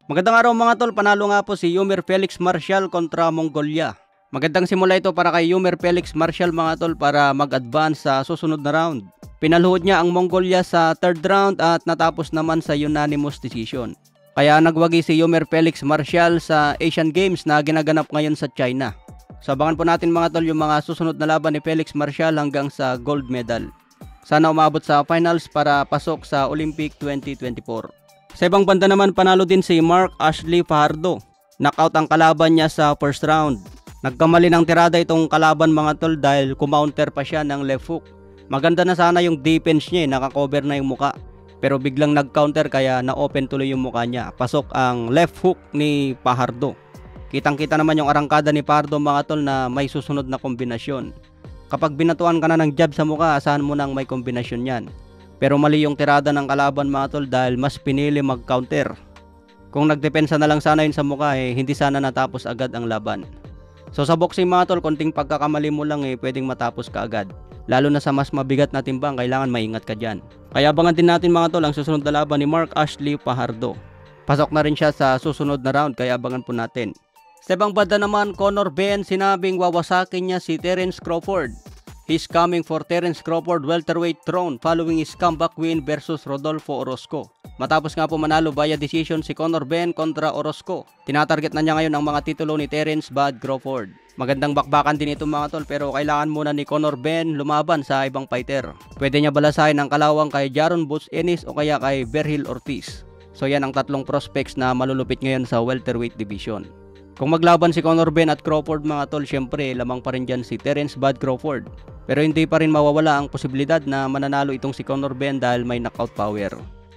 Magandang araw mga tol, panalo nga po si Yumir Felix Marcial kontra Mongolia. Magandang simula ito para kay Yumir Felix Marcial mga tol para mag-advance sa susunod na round. Pinaluhod niya ang Mongolia sa third round at natapos naman sa unanimous decision. Kaya nagwagi si Yumir Felix Marcial sa Asian Games na ginaganap ngayon sa China. Sabangan po natin mga tol yung mga susunod na laban ni Felix Marcial hanggang sa gold medal. Sana umabot sa finals para pasok sa Olympic 2024. Sa ibang banda naman, panalo din si Mark Ashley Fajardo. Knockout ang kalaban niya sa first round. Nagkamali ng tirada itong kalaban mga tol dahil kumounter pa siya ng left hook. Maganda na sana yung defense niya, nakakover na yung muka. Pero biglang nag-counter kaya na-open tuloy yung muka niya. Pasok ang left hook ni Fajardo. Kitang-kita naman yung arangkada ni Fajardo mga tol na may susunod na kombinasyon. Kapag binatuan ka na ng jab sa muka, asahan mo nang may kombinasyon yan. Pero mali yung tirada ng kalaban mga tol dahil mas pinili mag-counter. Kung nagdepensa na lang sana yun sa mukha hindi sana natapos agad ang laban. So sa boxing mga tol, konting pagkakamali mo lang pwedeng matapos ka agad. Lalo na sa mas mabigat na timbang, kailangan maingat ka dyan. Kaya abangan din natin mga tol ang susunod na laban ni Mark Ashley Fajardo. Pasok na rin siya sa susunod na round kaya abangan po natin. Sa ibang banda naman, Conor Benn sinabing wawasakin niya si Terence Crawford. He's coming for Terence Crawford welterweight throne following his comeback win versus Rodolfo Orozco. Matapos nga po manalo via decision si Conor Benn kontra Orozco. Tinatarget na niya ngayon ang mga titulo ni Terence "Bud" Crawford. Magandang bakbakan din ito mga tol pero kailangan muna ni Conor Benn lumaban sa ibang fighter. Pwede niya balasahin ang kalawang kay Jaron Butch Ennis o kaya kay Vergil Ortiz. So yan ang tatlong prospects na malulupit ngayon sa welterweight division. Kung maglaban si Conor Benn at Crawford mga tol, syempre lamang pa rin dyan si Terence "Bud" Crawford. Pero hindi pa rin mawawala ang posibilidad na mananalo itong si Conor Benn dahil may knockout power.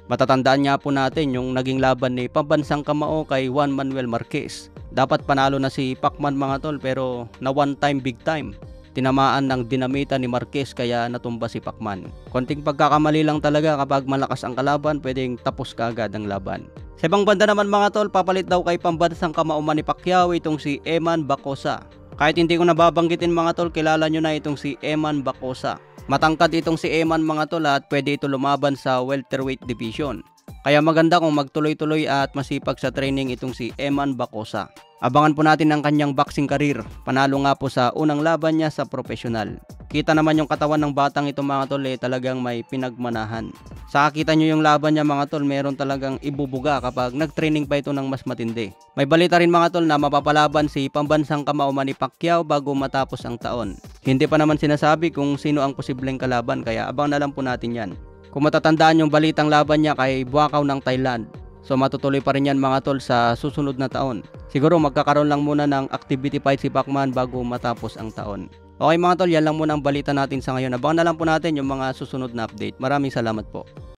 Matatandaan nga po natin yung naging laban ni pambansang kamao kay Juan Manuel Marquez. Dapat panalo na si Pacman mga tol pero na one time big time. Tinamaan ng dinamita ni Marquez kaya natumba si Pacman. Konting pagkakamali lang talaga kapag malakas ang kalaban, pwedeng tapos kaagad ang laban. Sa ibang banda naman mga tol, papalit daw kay pambansang kamao ni Pacquiao itong si Eman Bacosa. Kahit hindi ko nababanggitin mga tol, kilala nyo na itong si Eman Bacosa. Matangkad itong si Eman mga tol at pwede ito lumaban sa welterweight division. Kaya maganda kung magtuloy-tuloy at masipag sa training itong si Eman Bacosa. Abangan po natin ang kanyang boxing career. Panalo nga po sa unang laban niya sa profesional. Kita naman yung katawan ng batang ito mga tol talagang may pinagmanahan. Sa kita nyo yung laban niya mga tol, meron talagang ibubuga kapag nagtraining pa ito ng mas matindi. May balita rin mga tol na mapapalaban si pambansang kamao ni Pacquiao bago matapos ang taon. Hindi pa naman sinasabi kung sino ang posibleng kalaban kaya abang na lang po natin yan. Kung matatandaan yung balitang laban niya kay Buakaw ng Thailand. So matutuloy pa rin yan mga tol sa susunod na taon. Siguro magkakaroon lang muna ng activity fight si Pacman bago matapos ang taon. Okay mga tol, yan lang muna ang balita natin sa ngayon. Abangan na lang po natin yung mga susunod na update. Maraming salamat po.